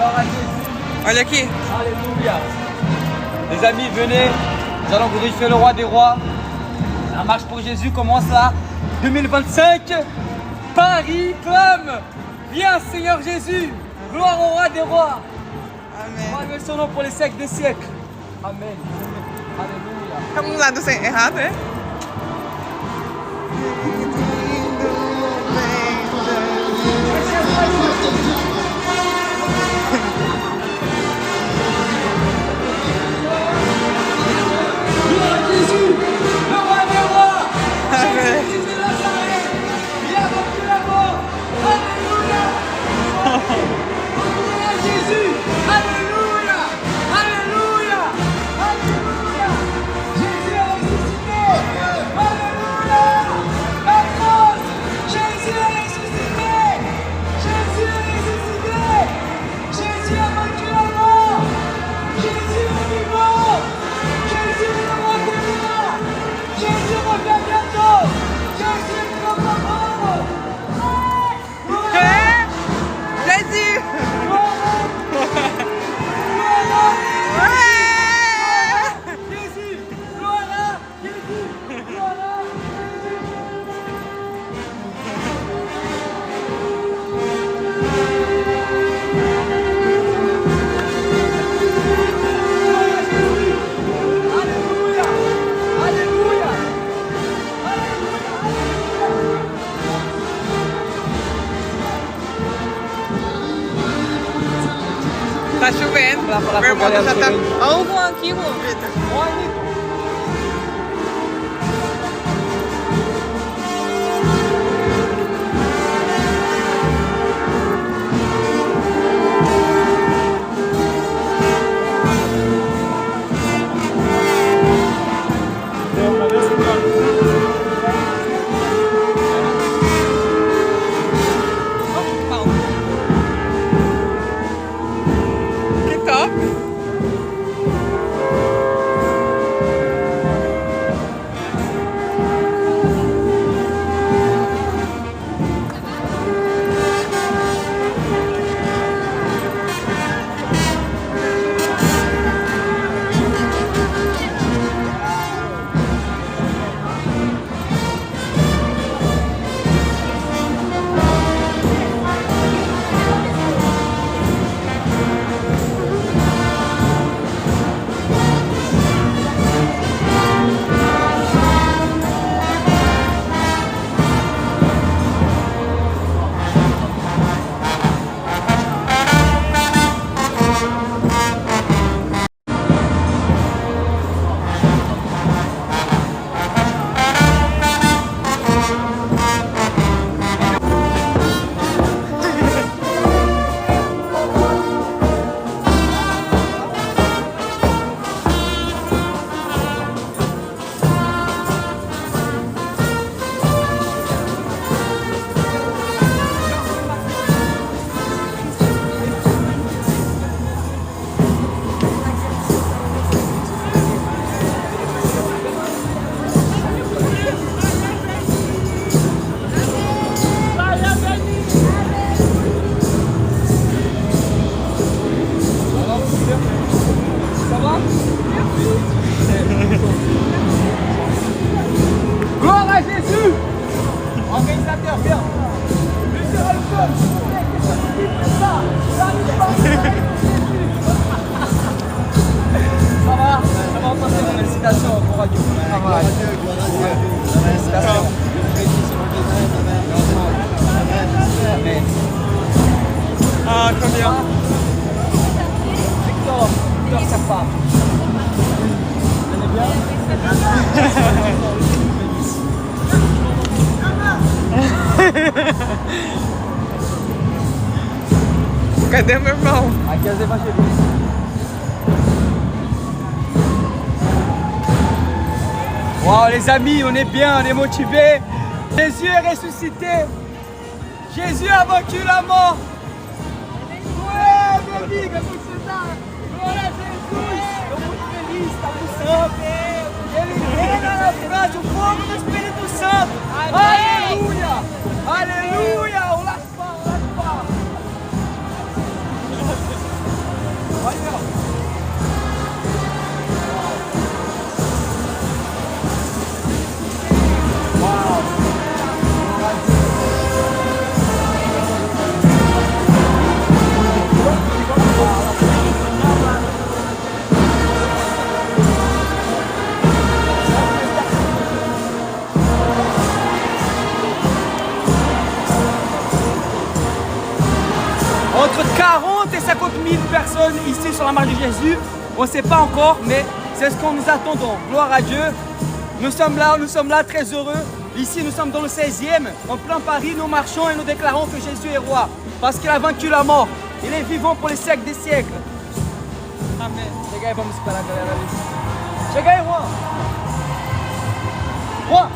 Gloire à Jésus. Olha aqui. Alléluia. Les amis, venez. Nous allons glorifier le roi des rois. La marche pour Jésus commence là. 2025. Paris clame. Viens Seigneur Jésus. Gloire au roi des rois. Amém. Loué son nom pour les siècles des siècles. Amen. Alléluia. Estamos no lado errado, é? Gloire à Jésus, le roi des rois. Jésus de Nazareth. Il a vaincu la mort. Alléluia. Gloire à Jésus. Alléluia. Alléluia. Alléluia. Jésus est ressuscité. Alléluia. La France. Jésus est ressuscité. Jésus est ressuscité. Jésus a vaincu la mort. Jésus est vivant. Jésus est le roi des rois. Jésus revient bientôt. Jésus est notre mort. É? Jésus! Jésus, gloire à Jésus, gloire à Jésus. Gloire à Jésus. Alléluia, alléluia, Tá chovendo. Pra falar Meu irmão com a já tá. galera Olha o Juan aqui, Juan, Vitor. Olha. Que top! Ça va? Gloire à Jésus! Organisateur, viens! Monsieur Alphonse, qu'est-ce que tu dis de ça? J'arrive pas à Jésus! Ça va? Ça va, on passe une félicitations pour Radio. Ça va. Félicitations. Amen. Ah, combien? Victor, sa femme. Vous allez bien? Cadê meu irmão? Aqui é os evangelistas. Wow, les amis, on est bien, on est motivés. Jésus est ressuscité. Jésus a vaincu la mort. Ouais, meu amigo, é muito da. Glória a Jesus. Estou muito feliz, está no santo. Ele reina na França, o fogo do Espírito Santo. Aleluia. Aleluia. O Laspar, o Laspar. 40 et 50 000 personnes ici sur la marche de Jésus. On ne sait pas encore, mais c'est ce qu'on nous attendons. Gloire à Dieu. Nous sommes là, très heureux. Ici, nous sommes dans le 16e, en plein Paris. Nous marchons et nous déclarons que Jésus est roi. Parce qu'il a vaincu la mort. Il est vivant pour les siècles des siècles. Amém. Chega aí, vamos esperar a galera ali. Chega aí, Juan. Juan.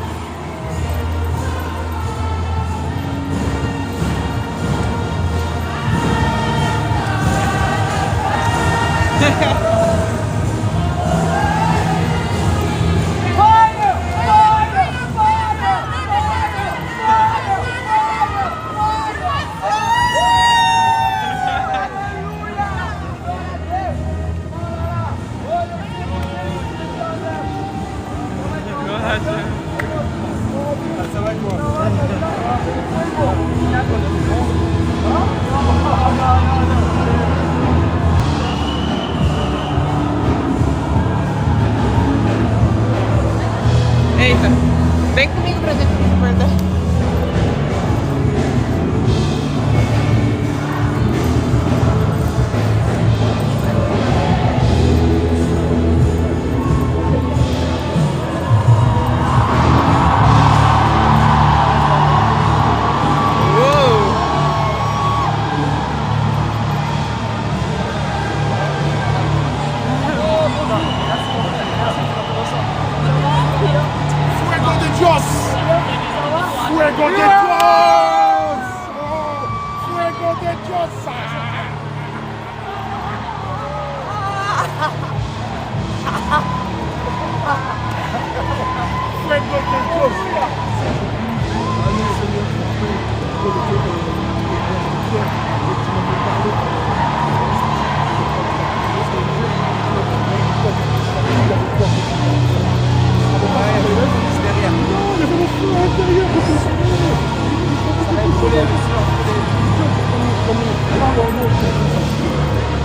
Eita, vem comigo pra dentro do portão. Fuego de Dios! Oh, fuego de Dios! Fuego de Dios!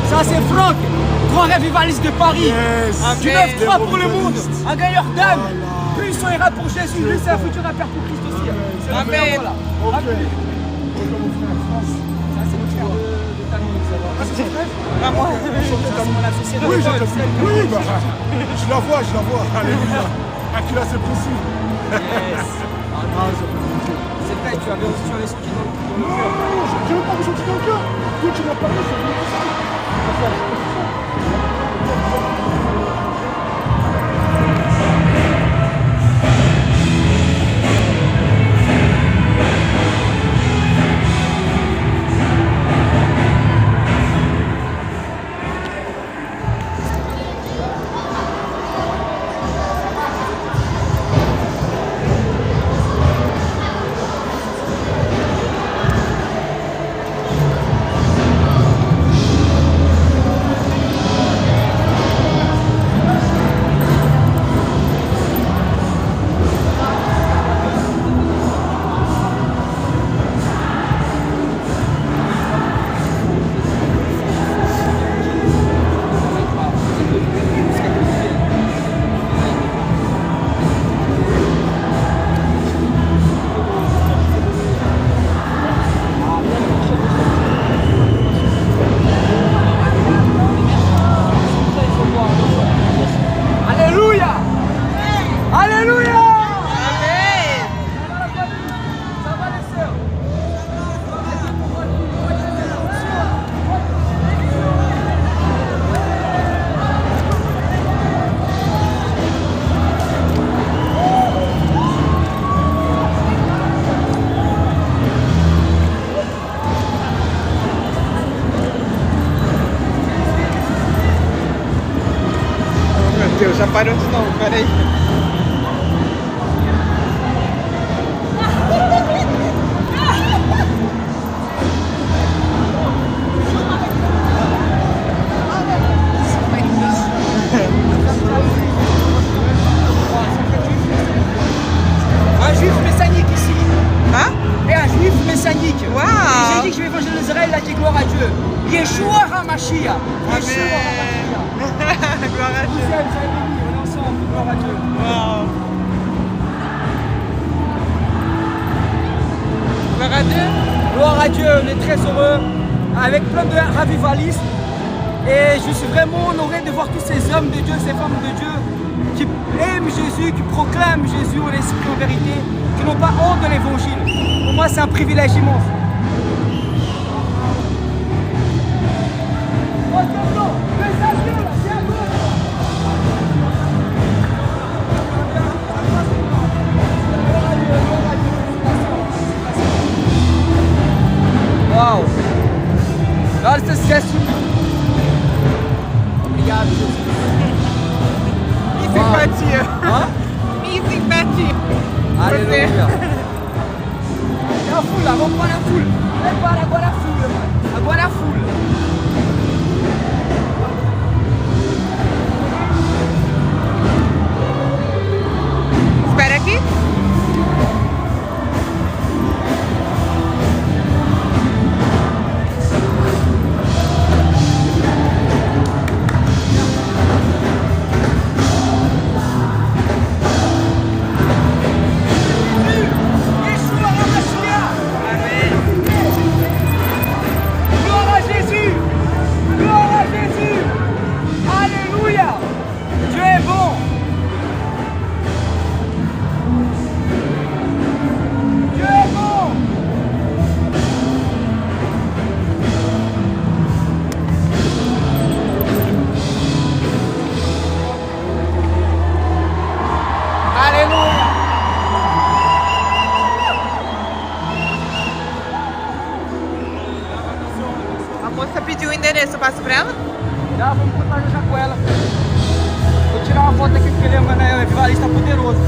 Ça c'est Franck, grand révivaliste de Paris. Du 9-3 pour le monde, un gagneur d'âme. Puissant ira pour Jésus, lui c'est un futur appel pour Christ aussi. C'est le Amen. voilà. Ok. Amen. Bonjour mon frère France. Ça c'est le frère de Talmud, ça va. Ah, c'est ton frère? Pas moi. C'est mon associé de Oui, l'école, je celle que- oui, bah, je la vois. Alléluia. Aquila, c'est précis. Yes. Ah, ça fait plaisir. C'est vrai, tu avais aussi les soucis dans le Non, cœur. je n'ai pas ressenti dans le cœur. Toi, tu m'as parlé, c'est venu tout ça. Alléluia. Alléluia. Amém. Ça va les sœurs? Oh, meu Deus, já parou de novo, peraí. Un juif messianique ici. Hein? Et un juif messianique. Waouh. Et j'ai dit que je vais évangéliser Israël, il a dit gloire à Dieu. Yeshua HaMashiach. Yeshua HaMashiach. Gloire à Vous Dieu. êtes bénis, on est ensemble, gloire à Dieu. Wow. Gloire à Dieu. Gloire à Dieu, on est très heureux. avec plein de ravivalistes. Et je suis vraiment honoré de voir tous ces hommes de Dieu, ces femmes de Dieu qui aiment Jésus, qui proclament Jésus en esprit, en vérité, qui n'ont pas honte de l'évangile. Pour moi, c'est un privilège immense. Uau! Olha esse sucesso! Obrigado, Jesus. Me simpatia. Hã? Me simpatia. Aleluia! É a fula, vamos para a fula! Prepara agora a fula, mano! Agora a fula! Espera aqui. Glória a Jésus! Glória a Jésus! Alléluia! Dieu est bon! Dieu est bon! Alléluia! A moça pediu o endereço, eu passo pra ela? Já vamos contar já com ela. Vou tirar uma foto aqui porque ele é um evangelista poderoso.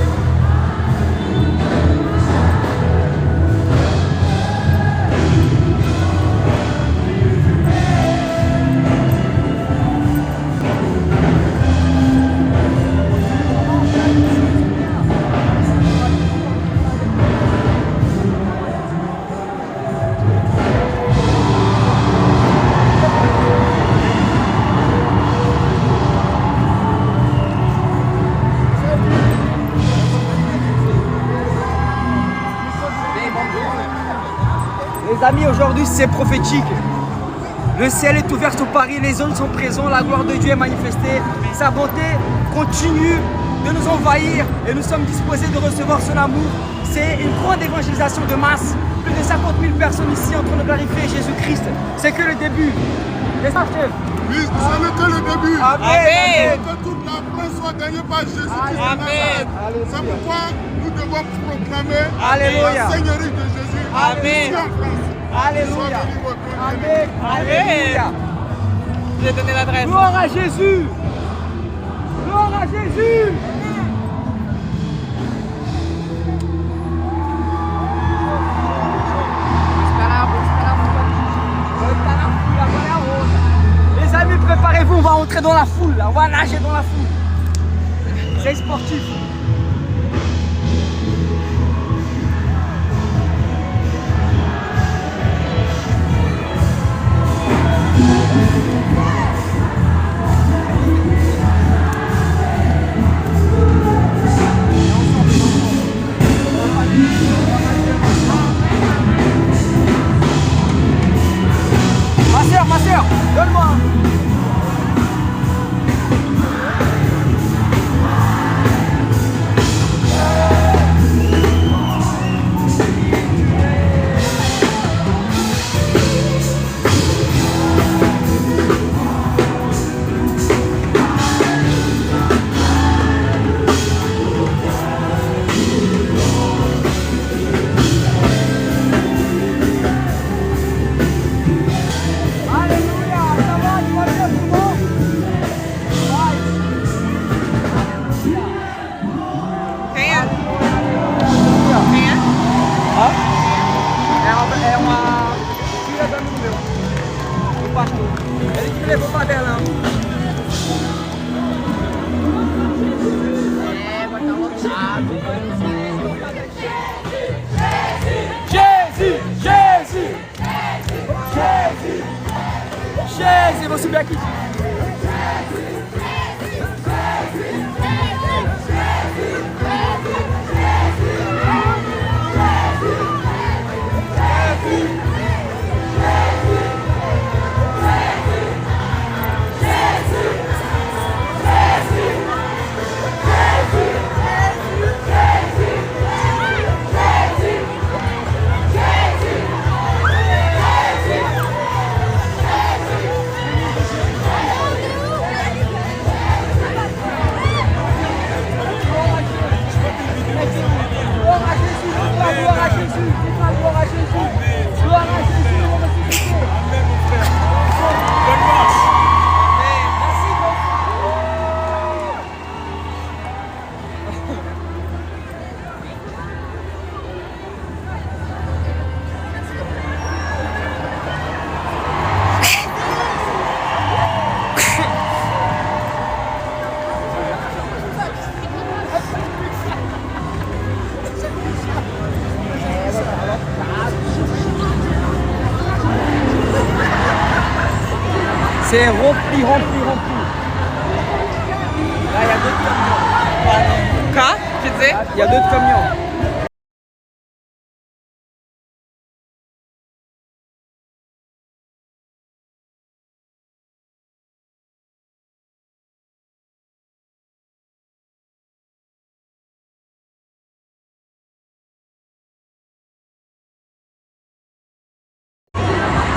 Les amis, aujourd'hui c'est prophétique. Le ciel est ouvert sur Paris, les anges sont présents, la gloire de Dieu est manifestée. Sa bonté continue de nous envahir et nous sommes disposés de recevoir son amour. C'est une grande évangélisation de masse. Plus de 50 000 personnes ici en train de glorifier Jésus-Christ. C'est que le début. C'est ça, chef? Oui, ce n'est que le début. Amen. Que toute la place soit gagnée par Jésus-Christ. Amen. C'est pourquoi nous devons proclamer Alléluia. la Seigneurie de Jésus. Amen. Ici en France. Alléluia. Sois béni, votre nom. Amen. Alléluia. Je vais donner l'adresse. Gloire à Jésus. Gloire à Jésus. Les amis, préparez-vous, on va entrer dans la foule, on va nager dans la foule. C'est sportif. Ma soeur, donne-moi. Alléluia, ça va, tu vas bien, tout le monde? Quem é? Alléluia. Quem é? Hã? É uma filha do amigo meu, do pastor. Ele que me levou para Berlão. Jésus, Jésus, Jésus, Jésus, vou subir aqui. C'est rempli. Là, il y a d'autres camions. Quoi? Tu dis? Il y a d'autres camions.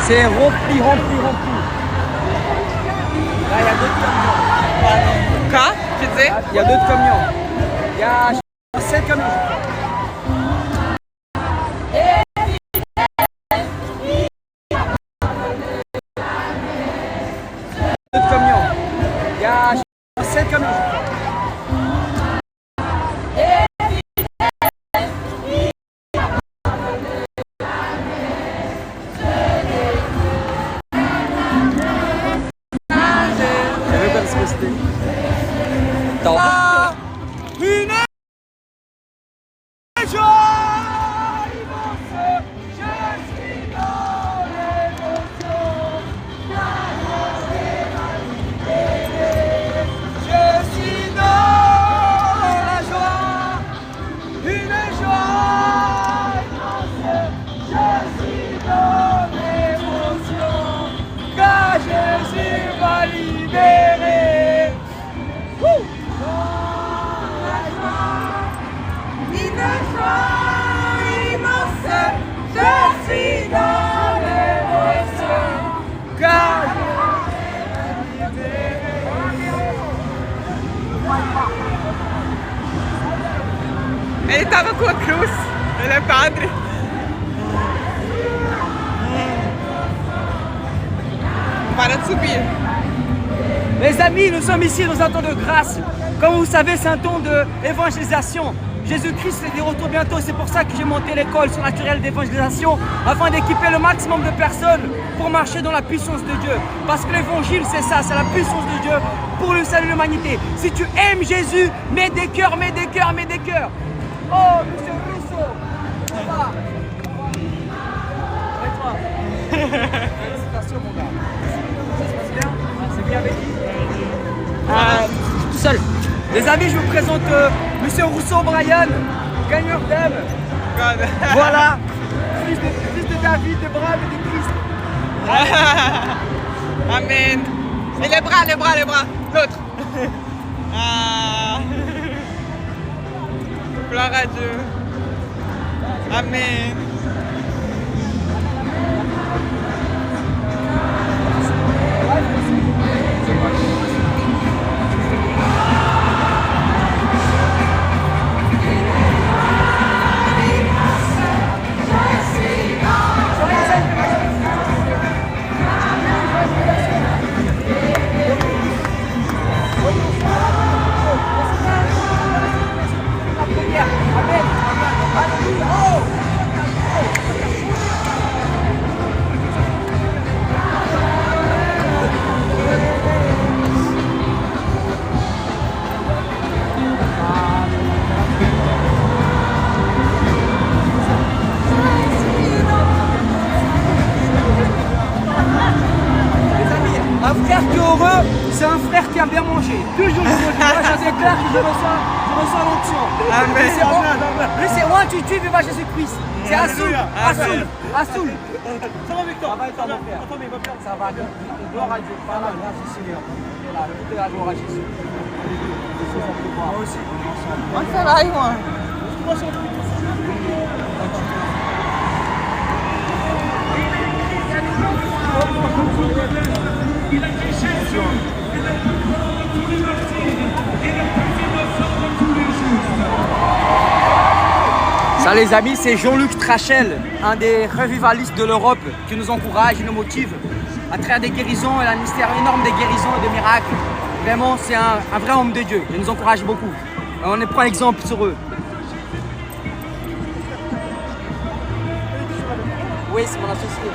C'est rempli. Là, il y a d'autres camions. Quoi? Tu dis? Il y a d'autres camions. Il y a 7 camions. D'autres camions. Il y a 7 camions. Une joie immense, je suis dans l'émotion, je suis dans la joie, une joie immense, je suis dans l'émotion, car Jésus m'a libéré. Wouh! Une joie immense, je suis dans l'émotion, car Ele estava com a cruz. Ele é padre. Para de subir. Les amis, nous sommes ici dans un temps de grâce. Comme vous savez, c'est un temps d'évangélisation. Jésus-Christ est de retour bientôt. C'est pour ça que j'ai monté l'école surnaturelle d'évangélisation afin d'équiper le maximum de personnes pour marcher dans la puissance de Dieu. Parce que l'évangile, c'est ça, c'est la puissance de Dieu pour le salut de l'humanité. Si tu aimes Jésus, mets des cœurs. Oh, monsieur Rousseau, ça va? Et toi? Félicitations, mon gars. Ça se passe bien? C'est bien béni? Tout seul. Les amis, je vous présente Monsieur Rousseau Brian, gagneur d'âme. God. Voilà, fils de David, de Brave et de Christ. Amen. Et les bras. L'autre. Ah. Gloire à Dieu. Amen. Un frère qui est heureux, c'est un frère qui a bien mangé. Toujours je déclare que je reçois l'onction. Amen. C'est moi, tu vivas Jésus-Christ. C'est Assoul. Ça va Victor? Ça va être mon frère. Ça va. Gloire à Dieu. Par la grâce du Seigneur. Toute la gloire à Jésus. Moi aussi. Onde você vai, Juan? Ça les amis, c'est Jean-Luc Trachel, un des revivalistes de l'Europe qui nous encourage et nous motive à travers des guérisons et un mystère énorme des guérisons et des miracles. Vraiment, c'est un vrai homme de Dieu. Il nous encourage beaucoup. On prend exemple sur eux. Oui, c'est mon associé.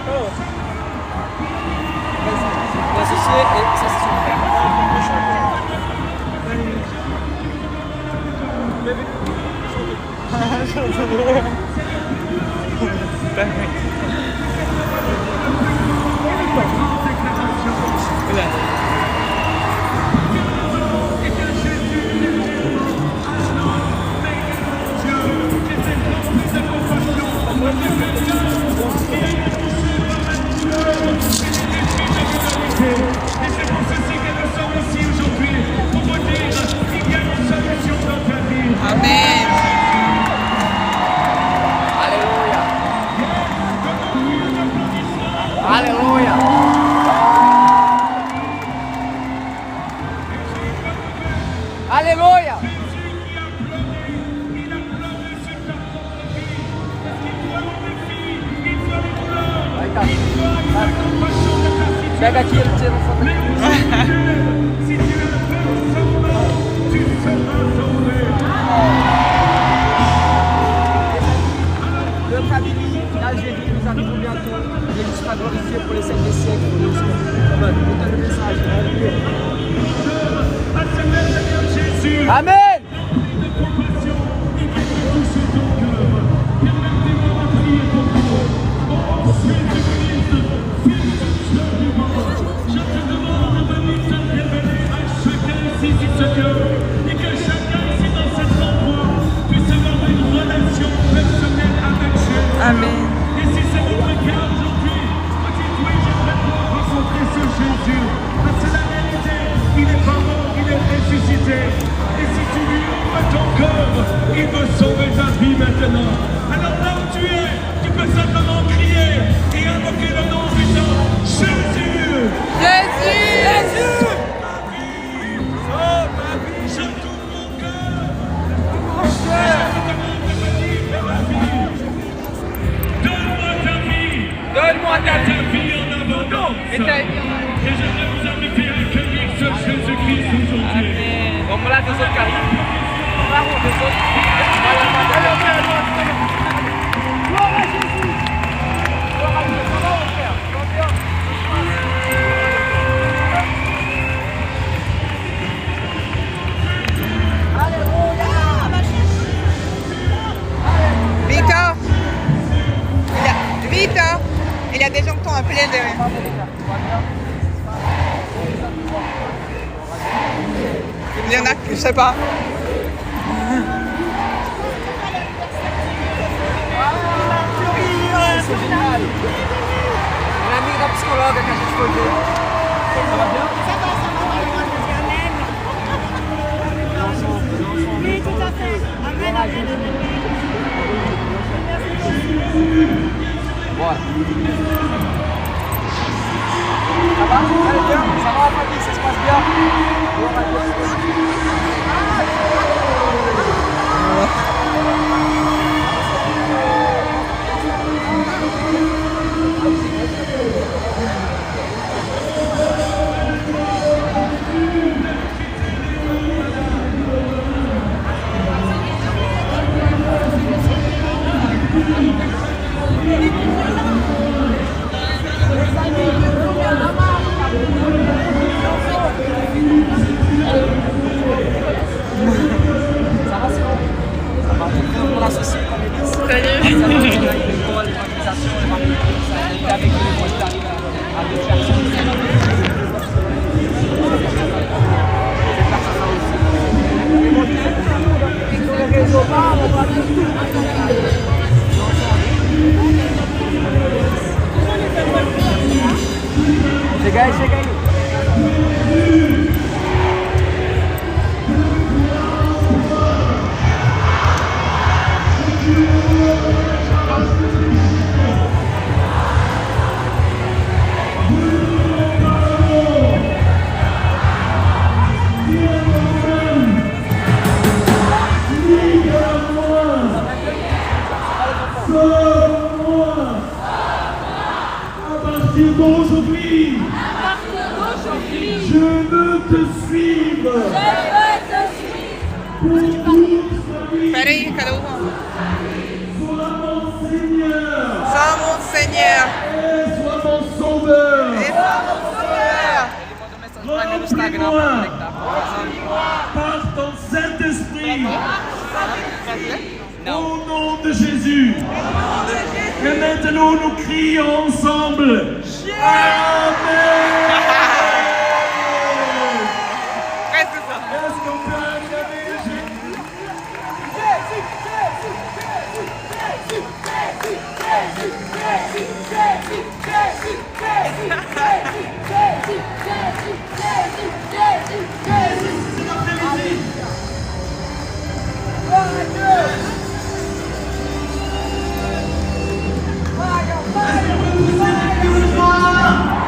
Mon associé et ça c'est son frère. Olha. Pega aqui, ele tira uma foto aqui. Notre ami d'Algérie nous arrivons bientôt. Jésus sera glorifié pour les siècles des siècles. Donne le message. Amen. Amen. Et si c'est votre cas aujourd'hui, dites-oui, j'aimerais rencontrer ce Jésus. Parce que la vérité, il est pas mort, il est ressuscité. Et si tu lui ouvres ton cœur, il veut sauver ta vie maintenant. Alors là où tu es, tu peux simplement crier et invoquer le nom du Jésus. Jésus! Jésus! Sauve ma vie, je t'ouvre mon cœur. Et je te demande de me dire ma vie. Donne-moi ta vie. En abondance. Et ta vie. Et j'aimerais vous inviter à accueillir ce Jésus-Christ aujourd'hui. Amen. Donc voilà, deux autres qui arrivent. Bravo, deux autres. Gloire à Jésus. Gloire à Dieu. Comment on va faire? Victor. Victor. Il y a des gens qui t'ont appelé de... Il y en a que je sais pas. C'est génial. On a mis un psychologue avec un psychologue. Ça va bien? Oui, tout à fait. Amen, amen, Voilà. Ça va? Vous allez bien? Ça va, famille? Ça se passe bien? Gloire à Dieu. Chega aí, chega aí. D'aujourd'hui, je veux te suivre pour toute ma vie. Peraí, cadê o nome? Sois mon Seigneur Só mon Seigneur. et sois mon Sauveur. Et só mon Sauveur. Pra mim no Instagram pra conectar. Par ton Saint-Esprit, Não. au nom de Jésus. Et maintenant nous crions ensemble. Amen. Presta atenção. Est-ce qu'on peut acclamer Jésus? Fire, fire, fire, fire.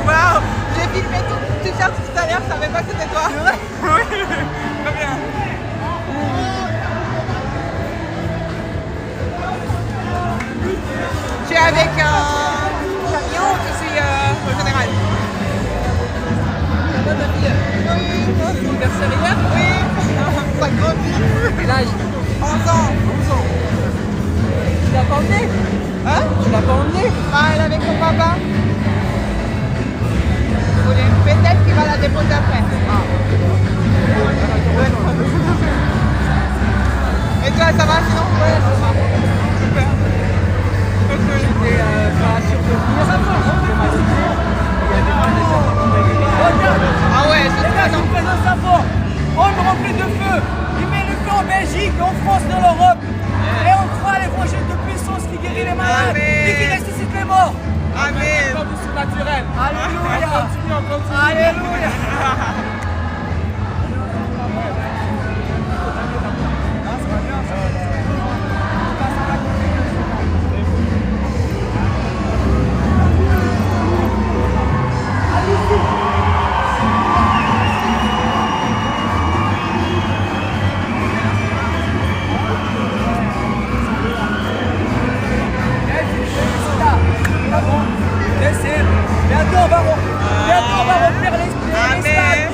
Waouh, j'ai filmé tout ça tout à l'heure, je savais pas que c'était toi. Oui, très bien. Je suis avec un camion, je suis au général. Ça va ta fille? Oui. Anniversaire? Oui. Ça grandit. Quel âge? 11 ans. 11 ans. Tu l'as pas emmené? Hein? Tu l'as pas emmené? Bah, elle est avec son papa. Peut-être qu'il va la déposer après. Et toi, ça va sinon? Ouais, ça va. Super. J'étais pas sûr de venir. Ah ouais, Les gars, je vous présente Safo. Homme rempli de feu. Il met le feu en Belgique, en France, dans l'Europe. Et on croit à l'évangile de puissance qui guérit les malades et qui ressuscite les morts. Amen. Comme du surnaturel. Alléluia. On continue. Alléluia. Bientôt on va remplir les stades. Amen.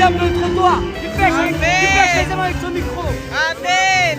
ferme le trottoir. Tu pêches les hommes avec son micro. Amen.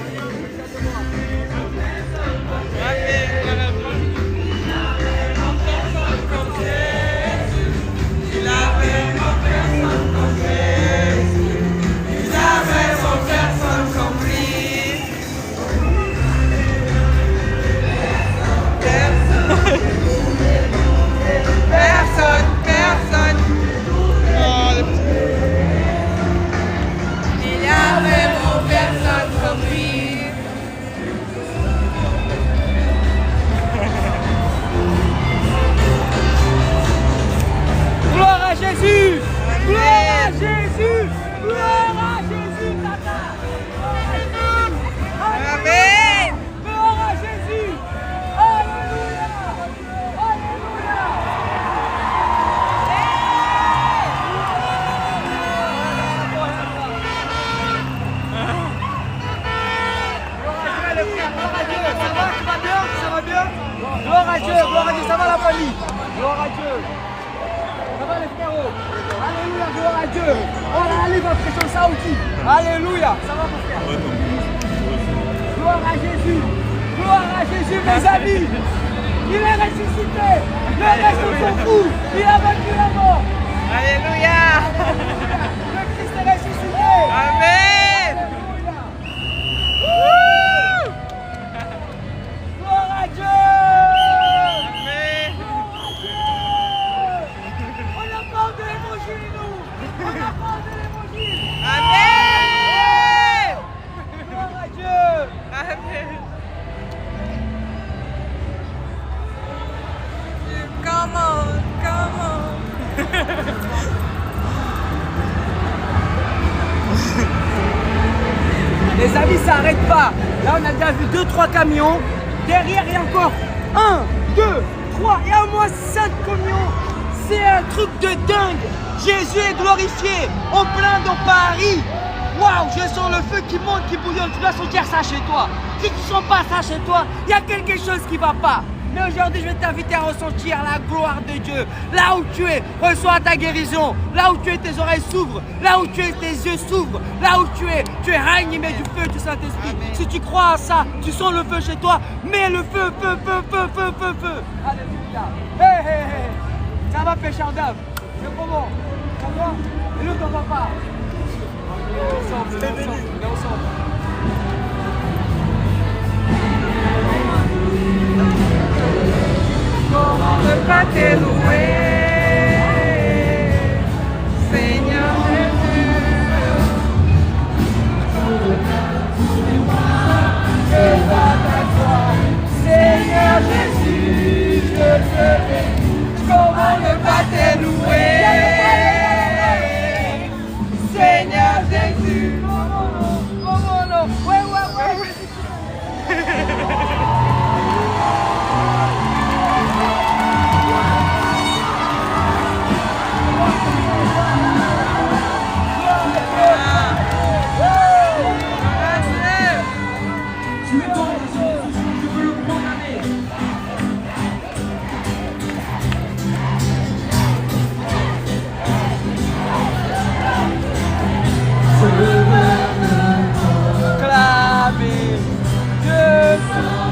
à Dieu. Ça va les frérots? Alléluia, gloire à Dieu. Oh là, allez, va prêcher ça aussi. Alléluia. Ça va mon frère? Gloire à Jésus. Gloire à Jésus, mes amis. Il est ressuscité. Le reste on s'en fout. Il a vaincu la mort. Alléluia. Le Christ est ressuscité. Amen. Alléluia. Wouh. Gloire à Dieu. Amen. Gloire à Dieu. On apporte de l'évangile, nous. On apporte de l'évangile. Amen. Gloire à Dieu. Amen. Come on, come on. Les amis, ça n'arrête pas. Là, on a déjà vu 2-3 camions. Derrière, il y a encore 1, 2, 3. Il y a au moins 5 camions. C'est un truc de dingue. Jésus est glorifié. En plein dans Paris. Waouh, je sens le feu qui monte, qui bouillonne. Tu dois sentir ça chez toi. Si tu ne sens pas ça chez toi, il y a quelque chose qui ne va pas. Mais aujourd'hui, je vais t'inviter à ressentir la gloire de Dieu. Là où tu es, reçois ta guérison. Là où tu es, tes oreilles s'ouvrent. Là où tu es, tes yeux s'ouvrent. Là où tu es animé du feu du Saint-Esprit. Si tu crois à ça, tu sens le feu chez toi. Mets le feu, feu, feu, feu, feu, feu, feu. Alléluia. Hé, hé, hé. Ça va, pécheur d'âme. C'est comment? Ça va? Et nous, t'en vas pas. Ensemble, ensemble. Comment ne pas te louer, Seigneur Jésus. Seigneur Jésus, je te bénis. Comment ne pas te louer, Seigneur Jésus. Comment non? Ouais. Clamer Dieu.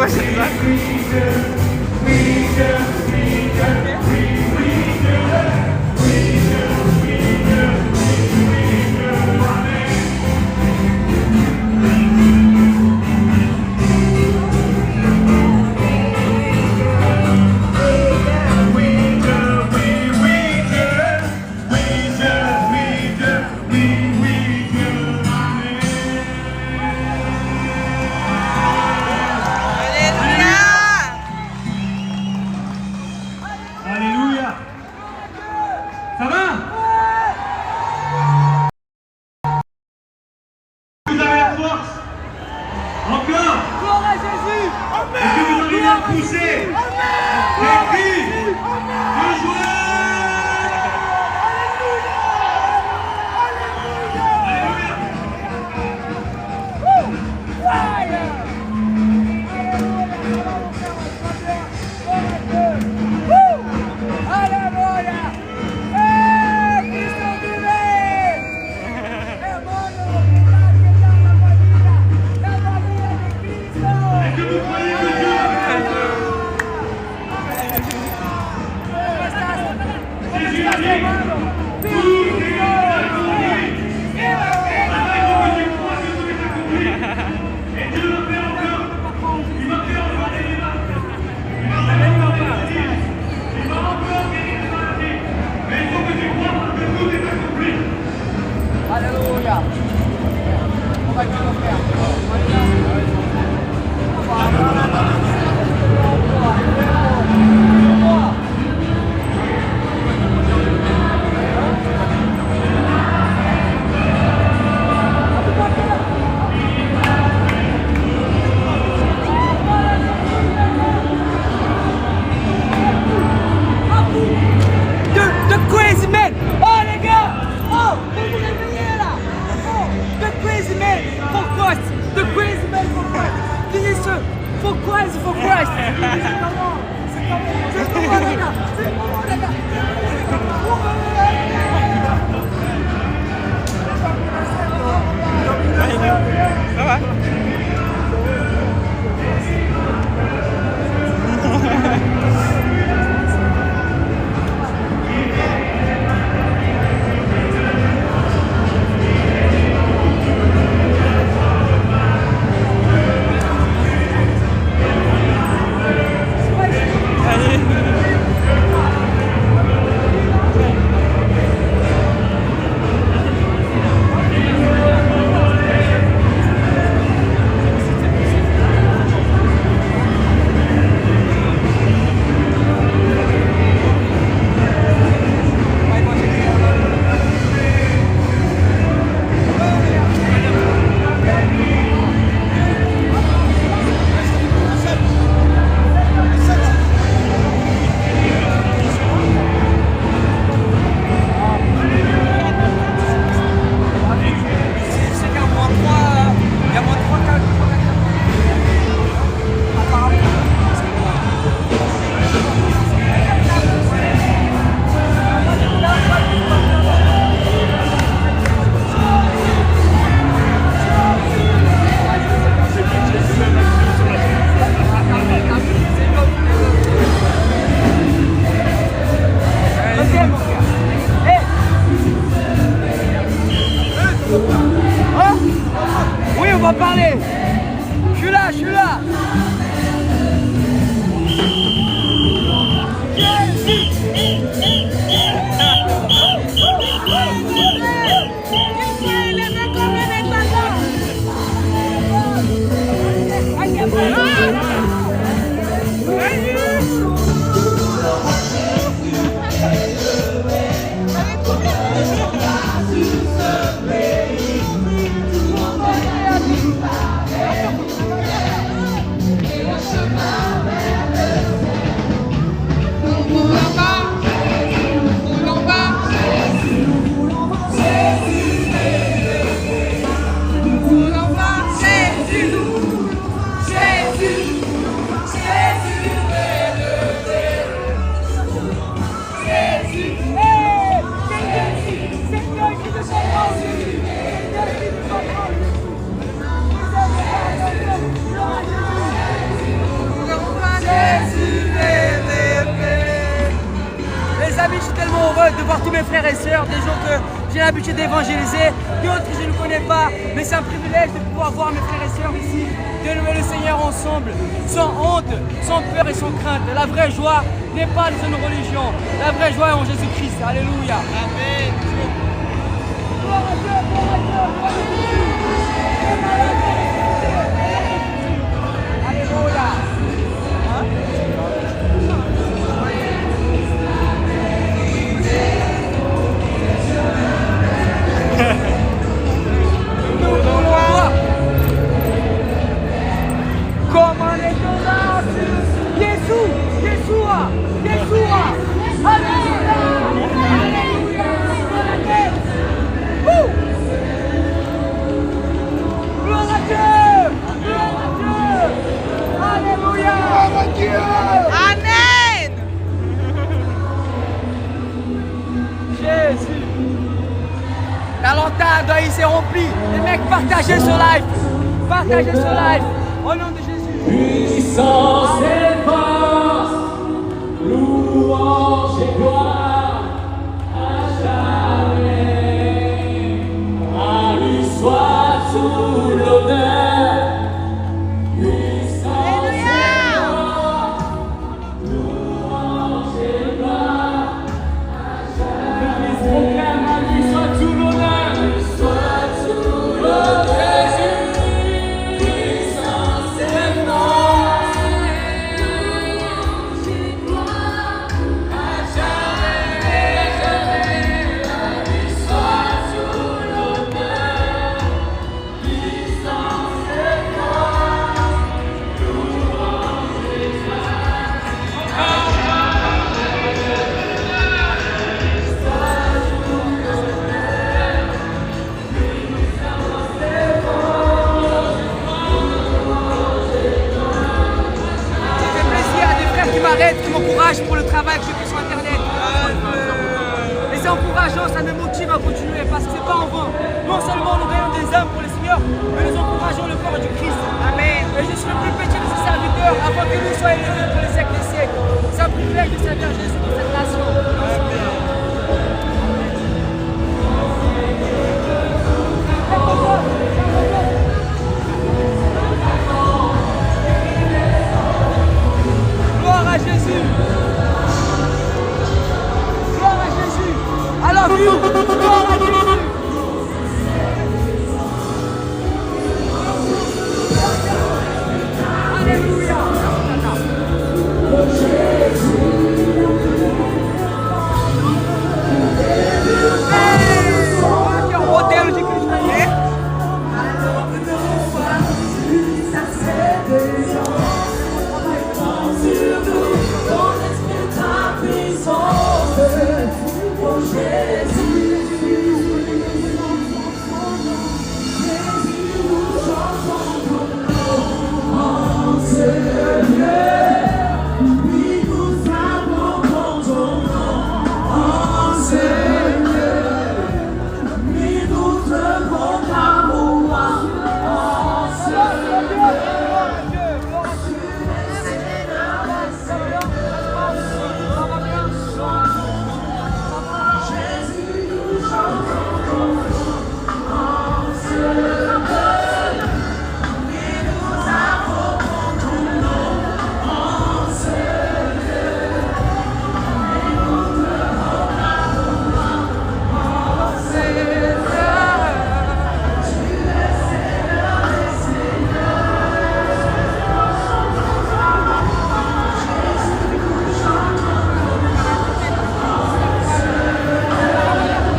ouais, c'est ça. Alléluia. Ça va? Vous avez la force? Encore? Gloire à Jésus. Est-ce que vous arrivez à pousser? Des cris de joie? Alléluia. Aleluya. Cristo vive. Hermano, la vida de Cristo. Est-ce que vous croyez que Dieu va faire? Jésus a dit, tout est accompli. Maintenant, il faut que tu crois que tout est accompli. Et Dieu va faire encore. Il va faire encore des miracles. Il va faire encore des maladies. Il va encore guérir des maladies. Mais il faut que tu crois que tout est accompli. Alléluia. On va Dieu le faire. The crazy man! Oh les gars! Oh! Vous vous réveillez là! Oh! The crazy man for Christ! The crazy man for Christ! This is for Christ for Christ! C'est comment? C'est comment les gars? C'est comment les gars? Ça va? Allez! tellement heureux de voir tous mes frères et sœurs, des gens que j'ai l'habitude d'évangéliser, d'autres que je ne connais pas. Mais c'est un privilège de pouvoir voir mes frères et sœurs ici, de louer le Seigneur ensemble, sans honte, sans peur et sans crainte. La vraie joie n'est pas dans une religion. La vraie joie est en Jésus-Christ. Alléluia. Amen. Gloire à Dieu, gloire à Dieu, gloire à Dieu. Alléluia. Comme un étonnant, Jésus, Yeshua, Yeshua, Alléluia, Alléluia, gloire à Dieu, gloire à Dieu, Alléluia, gloire à Dieu, Amen. Jésus. La lanterne doit s'est remplie. Les mecs, partagez ce live. Partagez ce live. Au nom de Jésus. Puissance et force, louange et gloire, à jamais. À lui soit tout l'honneur. Puissance et force, louange et gloire, à jamais. Proclame à lui soit tout l'honneur. Soit tout l'honneur. Qui m'encourage pour le travail que je fais sur internet. Et c'est encourageant, ça me motive à continuer parce que c'est pas en vain. Non seulement nous gagnons des âmes pour le Seigneur, mais nous encourageons le corps du Christ. Amen. Et je suis le plus petit de ses serviteurs avant que nous soyons élevés pour les siècles des siècles. C'est un privilège de servir Jésus dans cette nation. Gloire à Jésus. Gloire à Jésus. Alors, gloire à Jésus. Alléluia. Aqui é o modelo de cristianismo.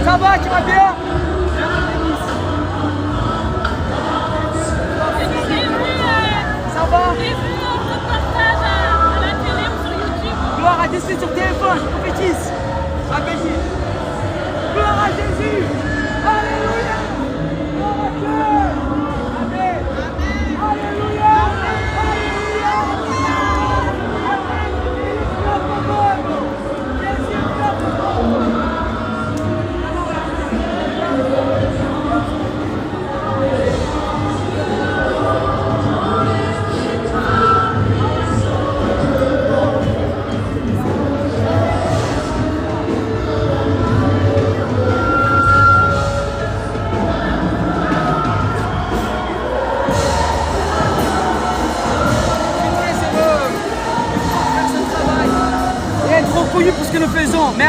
Ça va, tu vas bien? Ça va? J'ai vu un reportage à la télé ou sur YouTube. Gloire à Dieu, c'est sur téléphone, je prophétise. À Béziers. Gloire à Jésus. Alléluia. Gloire à Dieu. Amen. Alléluia. Alléluia. Amen. Jésus est notre Dieu.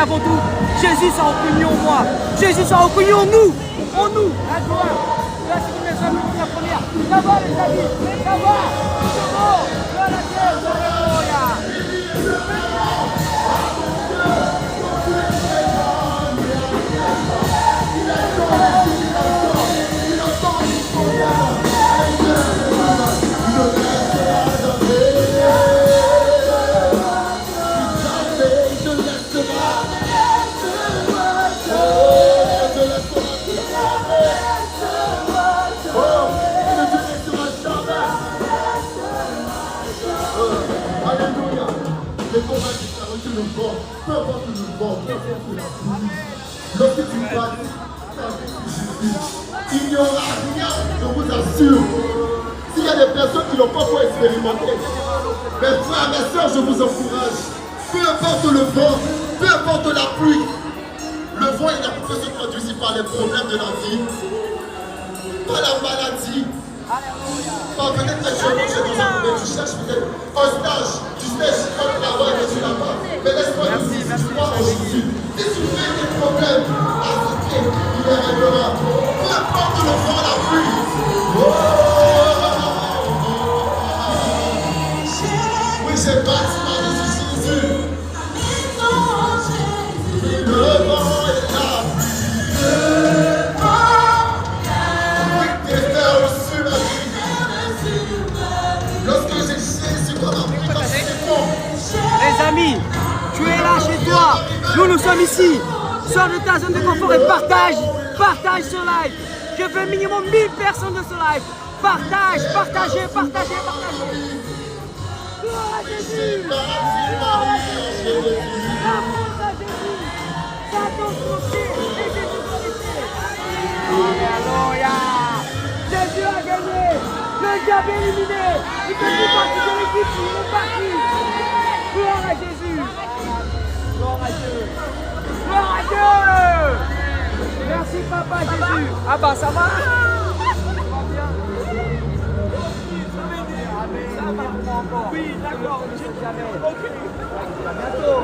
avant tout, Jésus soit reconnu en moi. Jésus soit reconnu en nous. En nous. La gloire. Là, c'est une maison pour la première. Ça va, les amis. Ça va. C'est bon. Gloire à Dieu. Alléluia. Alléluia. Les combats qui s'arrêtent le vent, peu importe le vent, peu importe la pluie. Lorsque tu passes avec Jésus, il n'y aura rien, je vous assure. S'il y a des personnes qui n'ont pas encore expérimenté, mes frères, mes soeurs, je vous encourage. Peu importe le vent, peu importe la pluie, le vent il n'a pas se traduire par les problèmes de la vie, par la maladie. Peut-être que tu es dans un moment, tu cherches peut-être un stage, tu cherches un travail, mais tu n'as pas. Mais laisse-moi te dire, si tu crois en Jésus, si tu fais des problèmes, accepter, il les réglera. Peu importe le vent, la pluie. Oui, j'ai bâtiment de Jésus. Le vent est la pluie. Oui, tes frères au-dessus, ma vie. Lorsque j'ai Jésus comme un prix dans ses fonds. Les amis, tu es là chez toi. Nous sommes ici. Sors de ta zone de confort et partage ce live. Je veux minimum 1000 personnes de ce live. Partage, partagez. Gloire à Jésus. Gloire à Jésus. La France à Jésus. Satan tranché et Jésus glorifié. Alléluia. Jésus a gagné. Le diable est éliminé. Il fait plus partie de l'équipe. Il est parti. Gloire à Jésus. Gloire à Dieu. Gloire à Dieu. Merci papa Jésus. Ah bah ça va. Ça va bien. Ça va pour moi encore. Oui, d'accord. Jamais. Ok. À bientôt.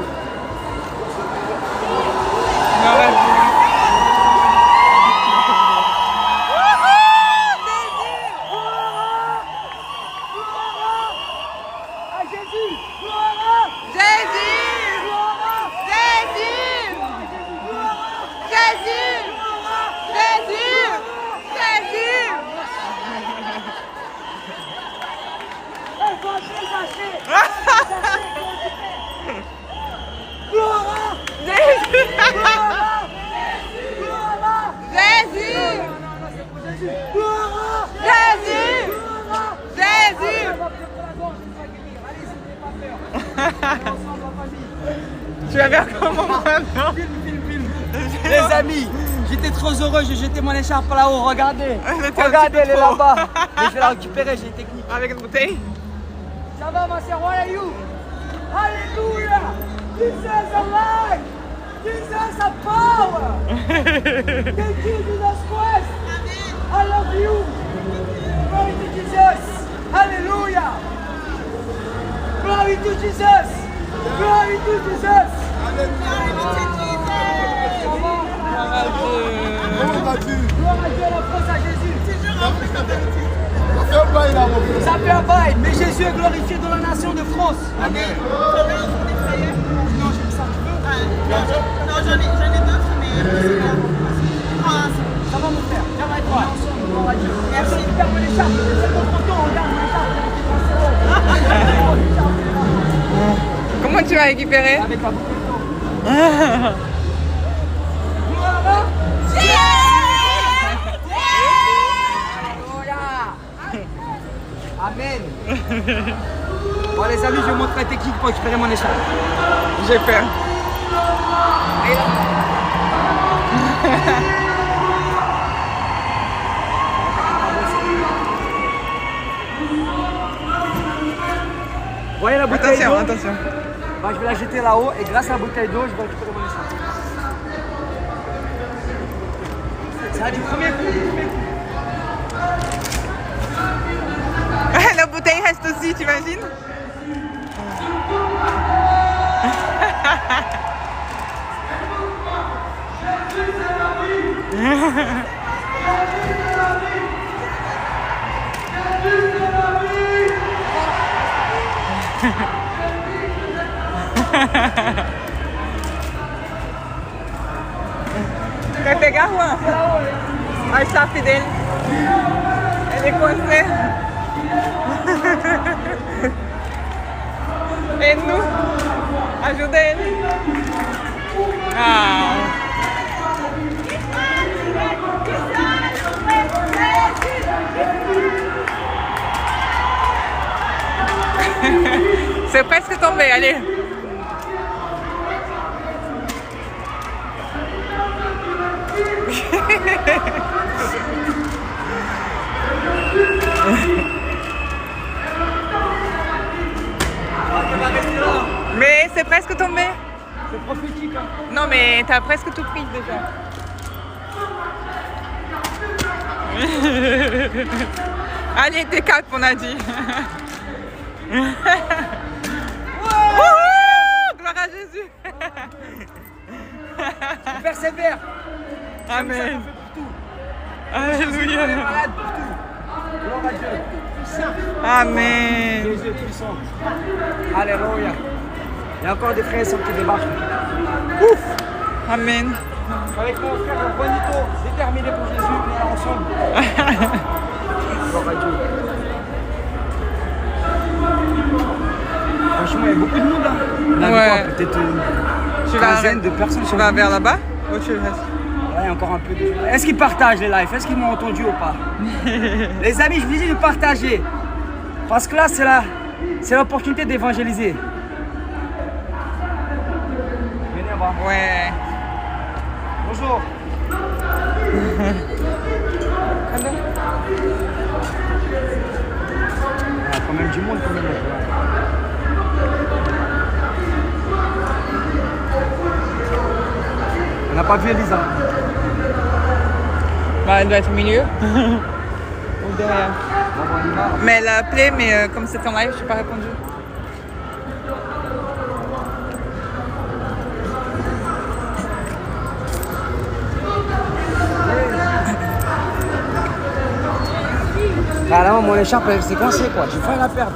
Tu vas faire comment maintenant? Les amis, j'étais trop heureux, j'ai jeté mon écharpe là-haut, regardez. Regardez, Elle est là-bas. Mais je vais la récupérer, j'ai une technique. Avec une bouteille? Ça va ma sœur, what are you? Alléluia! Jesus alive! Jesus a power! Thank you, Jesus Christ! I love you! Glory to Jesus! Hallelujah! Glory to Jesus! Glory to Jesus! Gloire à Dieu, la France à Jésus! Ça fait un bail, mais Jésus est glorifié dans la nation de France. Amen. Non, j'ai mis ça un petit peu. Non, j'en ai d'autres, mais Ça va mon frère, viens avec moi. Ensemble, gloire à Dieu. Merci. Regarde mon écharpe, c'est trop content, regarde mon écharpe. Comment tu vas récupérer? Avec la bouteille d'eau. Amen. Bon les amis, je vais vous montrer la technique pour récupérer mon écharpe. J'ai peur. Vous voyez la bouteille d'eau? Attention. Bah, je vais la jeter là-haut et grâce à la bouteille d'eau, je vais récupérer mon écharpe. Ça va du premier coup, La bouteille reste aussi, t'imagines? Quer pegar, Juan? A chave dele. Ele coincé. E nu. Ajuda ele. Ah. C'est presque tombé, allez. Mais c'est presque tombé. C'est prophétique. Hein. Non mais t'as presque tout pris déjà. Allez, t'es 4 on a dit. Wouhou, gloire à Jésus. On persévère. Amen. Alléluia. Alléluia. Malade pour tout. Gloire à Dieu. Amen. Jésus est puissant. Alléluia. Il y a encore des frères et sœurs qui débarquent. Ouf. Amen. Avec mon frère Juanito, déterminé pour Jésus, on est là ensemble. Gloire à Dieu. Franchement, il y a beaucoup de monde là. On a Ouais. peut-être une quinzaine de personnes. Tu vas vers là-bas ou tu restes? Ouais, encore un peu de... Est-ce qu'ils partagent les lives? Est-ce qu'ils m'ont entendu ou pas? Les amis, je vous dis de partager. Parce que là, c'est l'opportunité d'évangéliser. Venez voir. Ouais. Bonjour. Il y a quand même du monde quand même. On n'a pas vu Elisa. Bah, elle doit être au milieu. Ou derrière. Bon, on y va. Mais elle a appelé, mais comme c'était en live, je n'ai pas répondu. Ah là, mon écharpe, elle s'est coincée quoi. J'ai failli la perdre.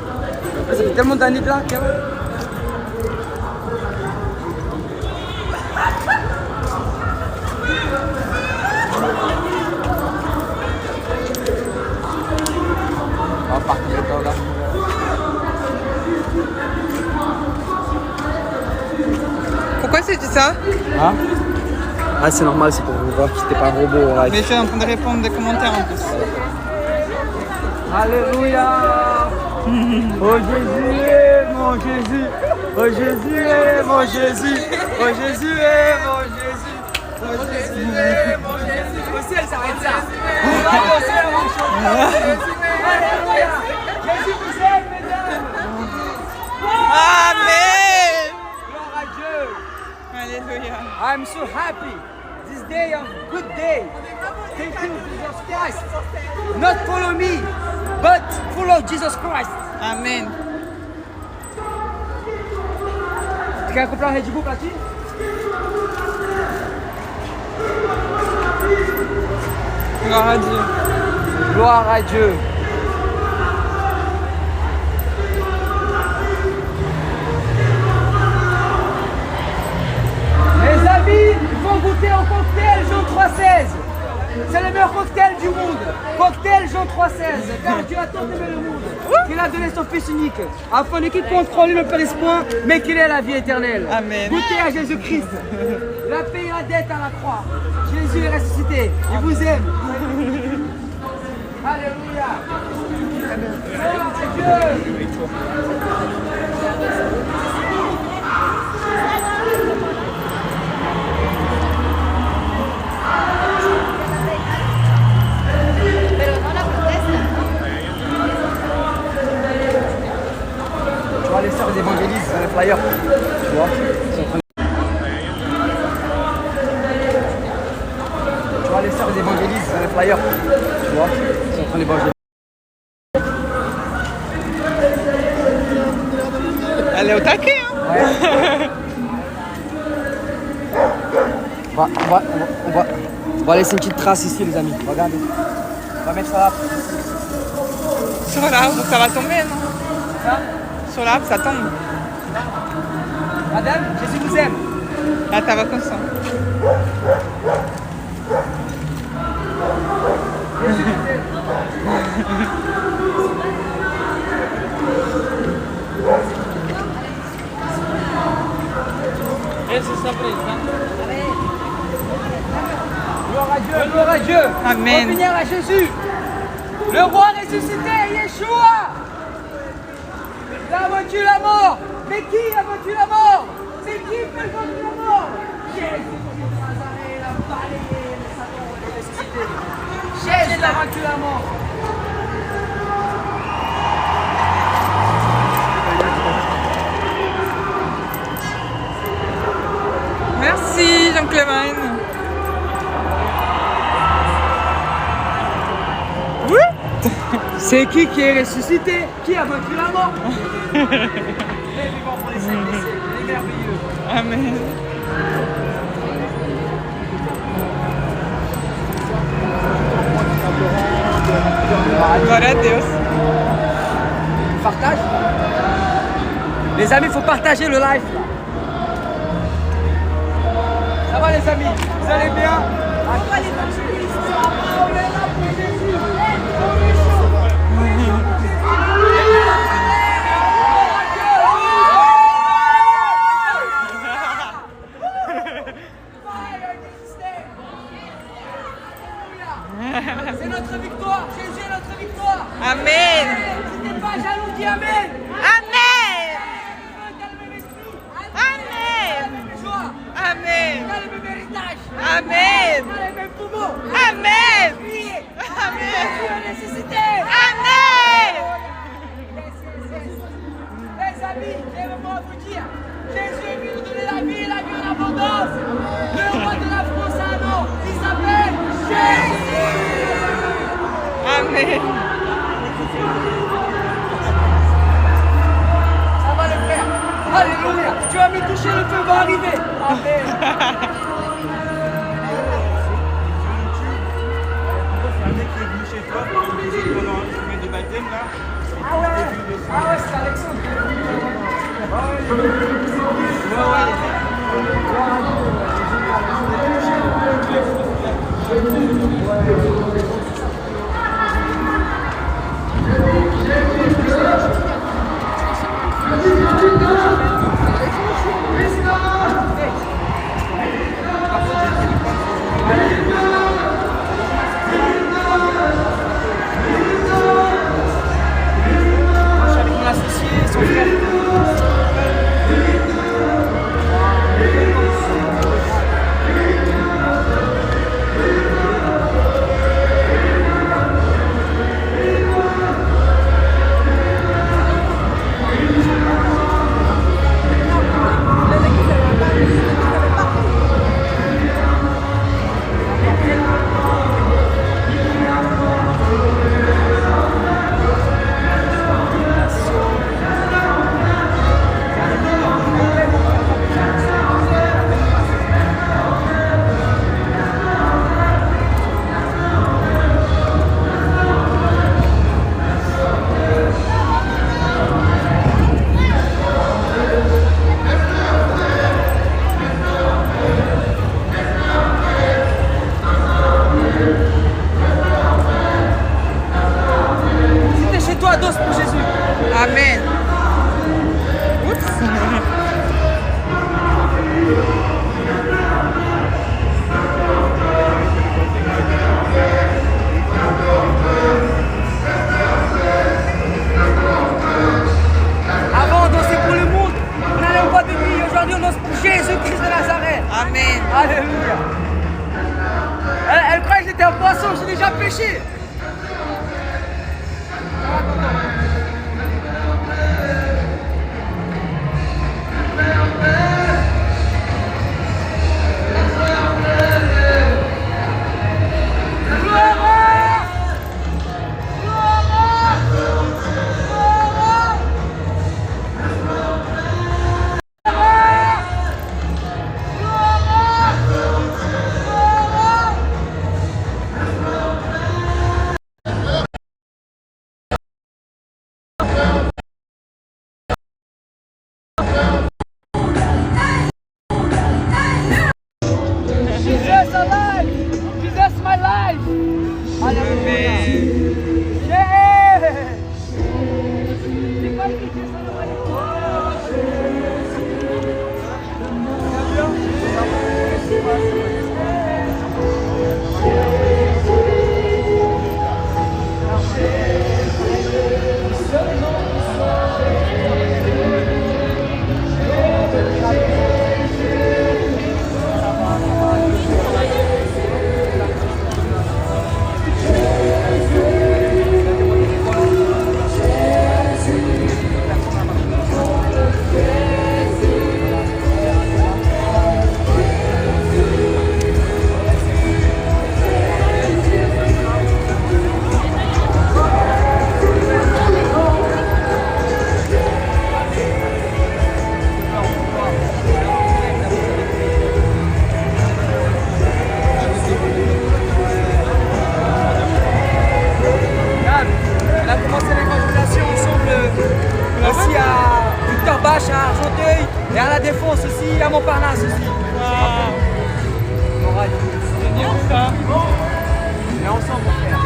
Ça fait tellement d'années de là qu'elle... On va partir là. Pourquoi tu dis ça? Hein? Ah, c'est normal, c'est pour vous voir que c'était pas un robot en live. Mais je suis en train de répondre des commentaires en plus. Alléluia. Oh Jésus, mon Jésus. Oh Jésus, mon Jésus. Oh Jésus, mon Jésus. Oh Jésus, mon Jésus. Au ciel, ça va être ça. Au ciel, on chante. Alléluia. Jésus vous aime, mesdames. Amen. Gloire à Dieu. Alléluia. I'm so happy. This day of good day. Thank you, Jesus Christ. Not follow me, but follow Jesus Christ. Amen. Tu quer comprar um Red Bull pra ti? Gloire à Dieu. Gloire à Dieu. Les amis, ils vont goûter au cocktail Jean 3,16. C'est le meilleur cocktail du monde. Cocktail Jean 3,16. Car Dieu a tant aimé le monde qu'il a donné son Fils unique, afin de quiconque croit en lui ne périsse point, mais qu'il ait la vie éternelle. Amen. Goûtez à Jésus-Christ. Il a payé la dette à la croix. Jésus est ressuscité. Il vous aime. Alléluia. Gloire à Dieu. Tu vois les sœurs d'évangélisme dans les flyers. Tu vois, ils sont en train de... Tu vois les sœurs d'évangélisme dans les flyers. Tu vois, ils sont en train d'évangéliser. Elle est au taquet, hein? Ouais. On va On va laisser une petite trace ici, les amis. Regardez. On va mettre ça là. Sur l'arbre, ça va tomber, non? Ça. Sur l'arbre, ça tombe. Madame, Jésus vous aime. Là, t'as va comme ça. Gloire à Dieu, gloire à Dieu. Amen. Revenir à Jésus. Le roi ressuscité, Yeshua. Il a vaincu la mort. Mais qui a vaincu la mort? C'est qui qui a vaincu la mort? Jésus de Nazareth, il a balayé le Satan, il est ressuscité. Jésus a vaincu la mort. Merci, Jean-Clément. Oui. C'est qui est ressuscité? Qui a vaincu la mort? Il est vivant pour les saints blessés. Il est merveilleux. Amen. Glória a Deus. Partage. Les amis, il faut partager le live là. Ça va les amis? Vous allez bien? On va les évangélistes. On est là pour Jésus. On est chaud. C'est notre victoire. Jésus est notre victoire. Amen. Si t'es pas jaloux, dis Amen. Amen. T'as le même esprit. Amen. T'as le même joie. Amen. T'as le même héritage. Amen. T'as les mêmes poumons. Amen. Priez. Amen. Jésus est ressuscité. Amen. Les amis, j'aimerais vous dire, Jésus est venu nous donner la vie et la vie en abondance. Le roi de la France a un nom, il s'appelle Jésus. Amen. Ça va le frère. Alléluia. Tu vas me toucher, le feu va arriver. Amen. Ah ouais, c'est Alexandre. Mon associé, son frère. Si t'es chez toi, danse pour Jésus. Amen. Oups. Avant, on dansait pour le monde. On n'allait au bois de nuit. Aujourd'hui, on danse pour Jésus-Christ de Nazareth. Amen. Alléluia. Elle croyait que j'étais un poisson, j'ai déjà pêché. On a commencé l'évangélisation ensemble aussi à Victor Bach, à Argenteuil et à La Défense aussi, à Montparnasse aussi. C'est bien ça. On est ensemble, mon frère.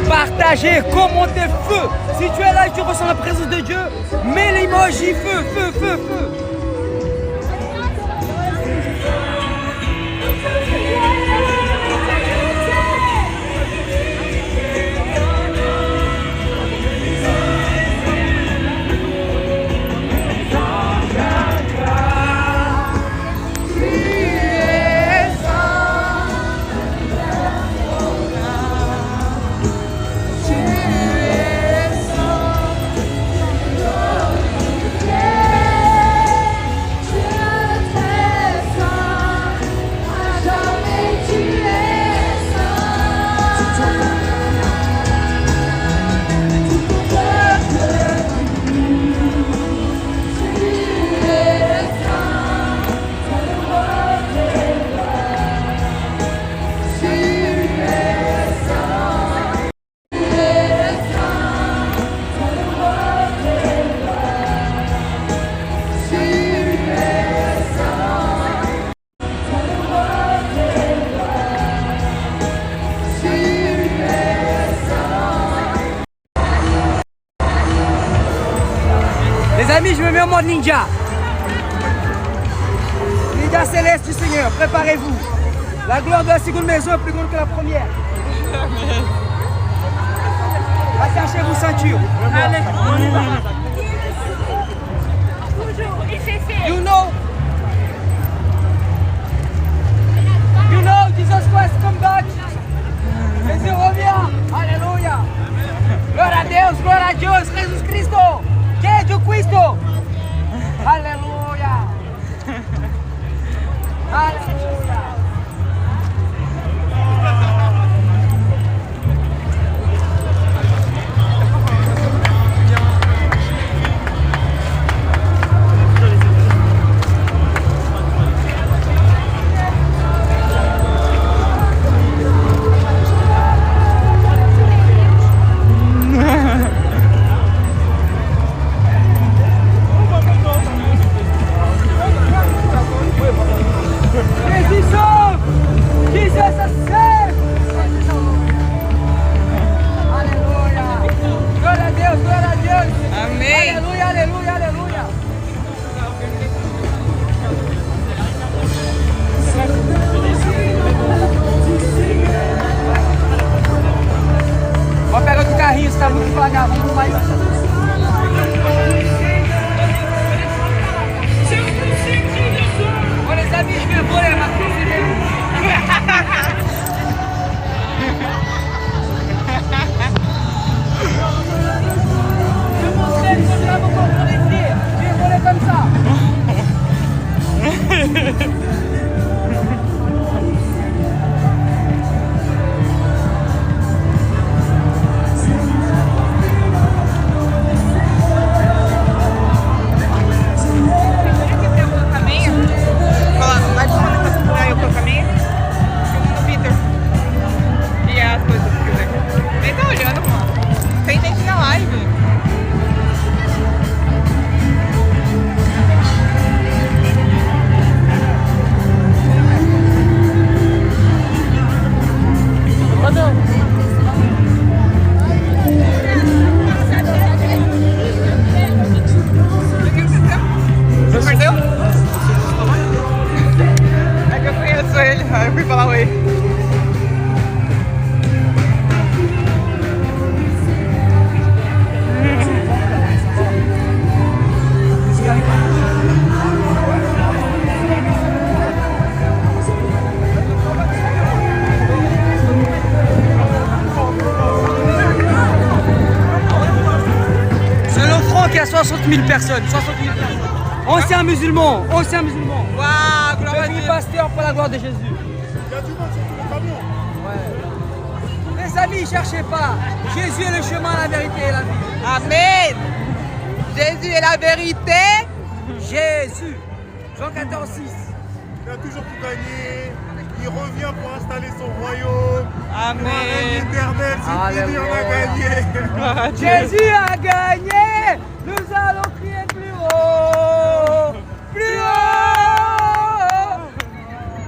Partagez, commentez feu. Si tu es là et tu ressens la présence de Dieu, mets l'emoji feu, feu, feu, feu. Les amis, je me mets en mode ninja. Ninja céleste du Seigneur, préparez-vous. La gloire de la seconde maison est plus grande que la première. Attachez vos ceintures. Allez, on y va. Toujours, et c'est You know, Jesus Christ come back. Jésus revient. Alléluia. Gloire a Deus, glória a Deus, Jesus Cristo. Jesus Cristo. Alléluia. Alléluia. fui falar oi. Selon Franck, il y a 60 000 personnes. 60 000 personnes. Anciens musulmans, anciens musulmans. Waouh, gloire à Devenu Dieu. pasteur pour la gloire de Jésus. Il y a du monde sur tous les camions. Les amis, cherchez pas. Jésus est le chemin, la vérité et la vie. Amen. Jésus est la vérité. Jésus. Jean 14, 6. Il a toujours tout gagné. Il revient pour installer son royaume. Amen. Pour un règne éternel. C'est fini, on a gagné. Gloire à Dieu. Jésus a gagné. Nous allons crier plus haut. Plus haut.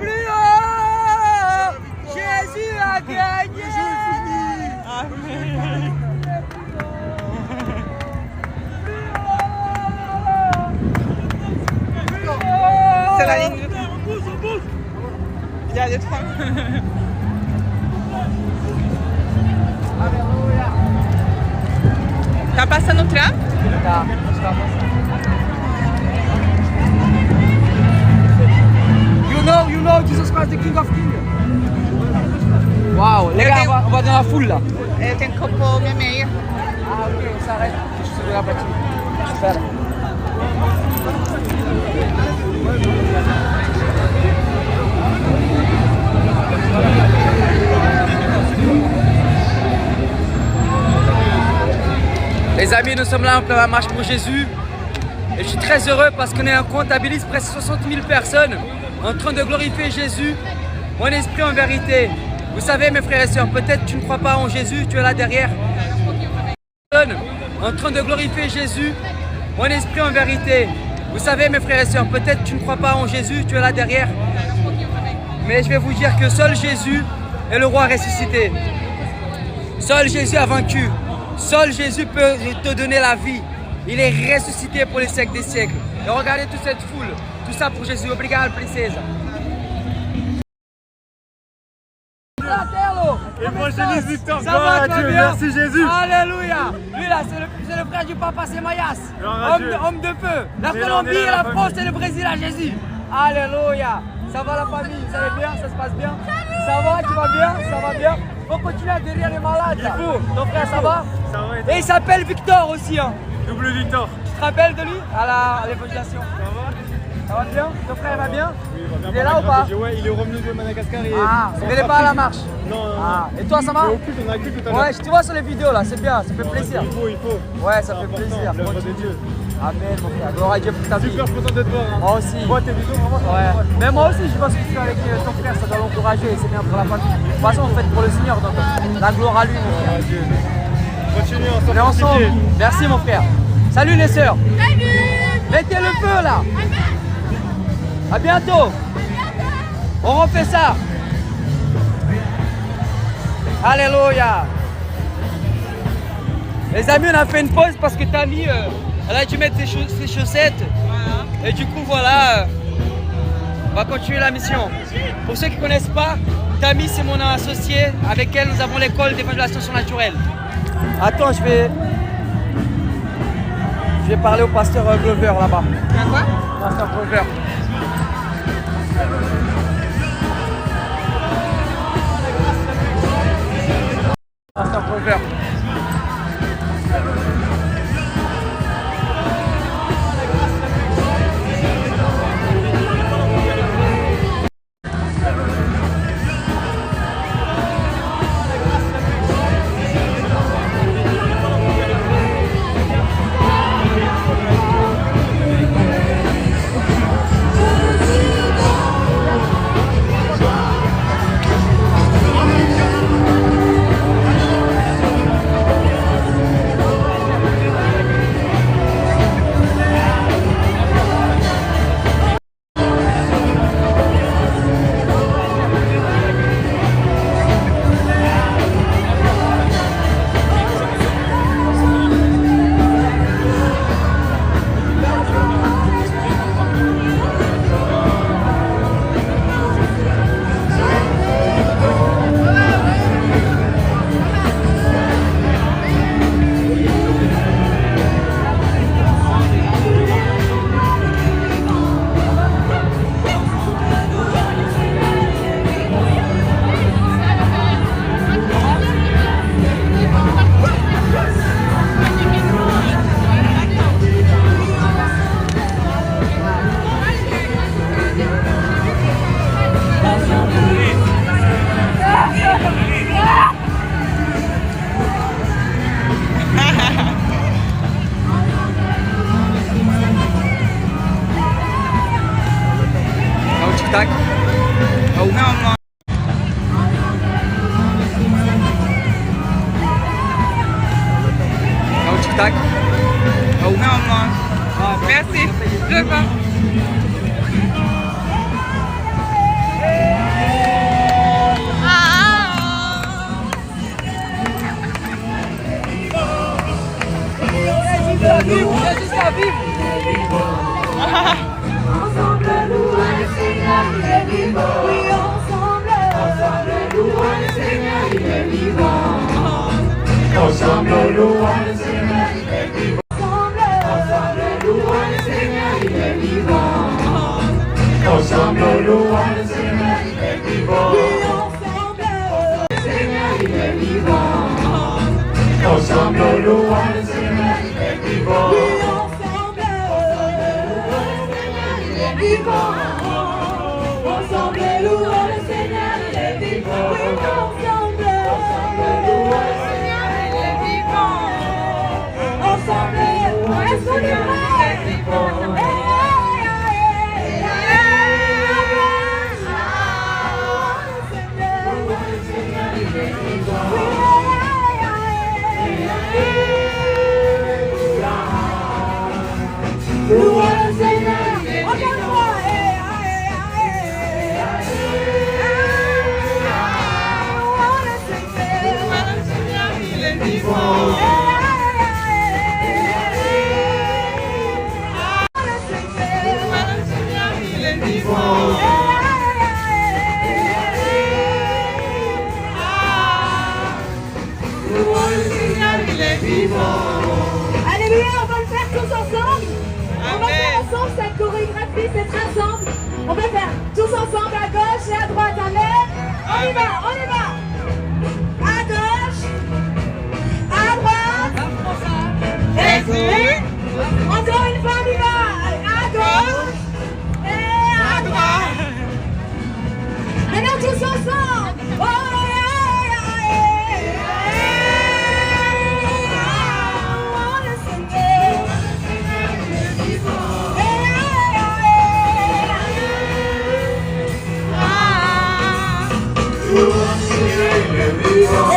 Plus haut. Jésus a gagné. Amen. C'est la ligne. Il y a des trois. Tá passando o tram? Tá. You know Jesus Christ, the King of Kings. Waouh, les gars, on va dans la foule là. Eu tenho que pôr minha meia. Ah, ok, on s'arrête. Je suis là, Super. Les amis, nous sommes là en pleine marche pour Jésus. Et je suis très heureux parce qu'on comptabilise presque 60 000 personnes en train de glorifier Jésus, mon esprit en vérité. Vous savez, mes frères et sœurs, peut-être tu ne crois pas en Jésus, tu es là derrière. En train de glorifier Jésus, mon esprit en vérité. Vous savez, mes frères et sœurs, peut-être tu ne crois pas en Jésus, tu es là derrière. Mais je vais vous dire que seul Jésus est le roi ressuscité. Seul Jésus a vaincu. Seul Jésus peut te donner la vie. Il est ressuscité pour les siècles des siècles. Et regardez toute cette foule. Tout ça pour Jésus. Obrigado, princesa. Évangéliste Victor, Ça gloire à va, Dieu. bien? Merci Jésus. Alléluia. Lui là, c'est le frère du papa, c'est Mayas. Gloire à Dieu. Homme de feu. La On est là, Colombie, on est là, la la France famille. et le Brésil à Jésus. Alléluia. Ça va la famille, vous allez bien? Ça se passe bien? Ça va, tu vas bien? Ça va bien? Faut continuer à guérir les malades. Il faut. Ton frère, ça va? Ça va Et il s'appelle Victor aussi. Hein. Double Victor. Tu te rappelles de lui à l'évangélisation? Ça va bien? Ton frère va bien? Il est là ou pas? Ouais, il est revenu de Madagascar. Ah, il n'est pas à la marche. Non, non, Ah, et toi ça va? on a culte tout à l'heure. Ouais, je te vois sur les vidéos là, c'est bien, ça fait plaisir. Il faut. Ouais, ça fait important, plaisir. l'œuvre de Continue. Dieu. Amen mon frère, gloire à Dieu pour ta vie. Super content de te voir. Hein. Moi aussi. Moi, tes vidéos, vraiment. Ouais. Mais moi aussi, je pense que tu es avec ton frère, ça doit l'encourager, c'est bien pour la famille. De toute façon, on fait pour le Seigneur, donc la gloire à lui mon frère. Dieu. Continue On est ensemble. Merci mon frère. Salut les sœurs. Mettez le feu là. À bientôt. On refait ça. Alléluia. Les amis, on a fait une pause parce que Tammy, elle a dû mettre ses chaussettes. Et du coup, voilà, on va continuer la mission. Pour ceux qui ne connaissent pas, Tammy, c'est mon associé. Avec elle, nous avons l'école d'évangélisation surnaturelle. Attends, je vais parler au pasteur Glover là-bas. Quoi? Pasteur Glover. Pasteur Glover. à vivre. Ensemble, louons le Seigneur, il est vivant. Oui, ensemble, louons le Seigneur, il est vivant. Ensemble, louons le Seigneur, il est vivant. Ensemble, louons le Seigneur, il est vivant. Ensemble, louons le Seigneur, il est vivant. Oui, ensemble, le Seigneur, il est vivant. Ensemble, louons le Seigneur, il est vivant. Oui, ensemble, il est vivant. Ensemble, louons le Seigneur, il est vivant. Oui, ensemble, louons le Seigneur, il est vivant. Ensemble, est-ce qu'on est prêt? Louons le Seigneur, encore une fois. Louons le Seigneur, il est vivant. Le Seigneur, il est vivant. Louons le Seigneur, il est vivant. Alléluia, on va le faire tous ensemble. On va faire ensemble cette chorégraphie, cette ensemble. On va faire tous ensemble à gauche et à droite. Amen. On y va, on y va. À gauche, à droite. Et encore une fois, on y va. À gauche et à droite. Maintenant tous ensemble. Oh, le Seigneur. Louons le Seigneur, il est vivant.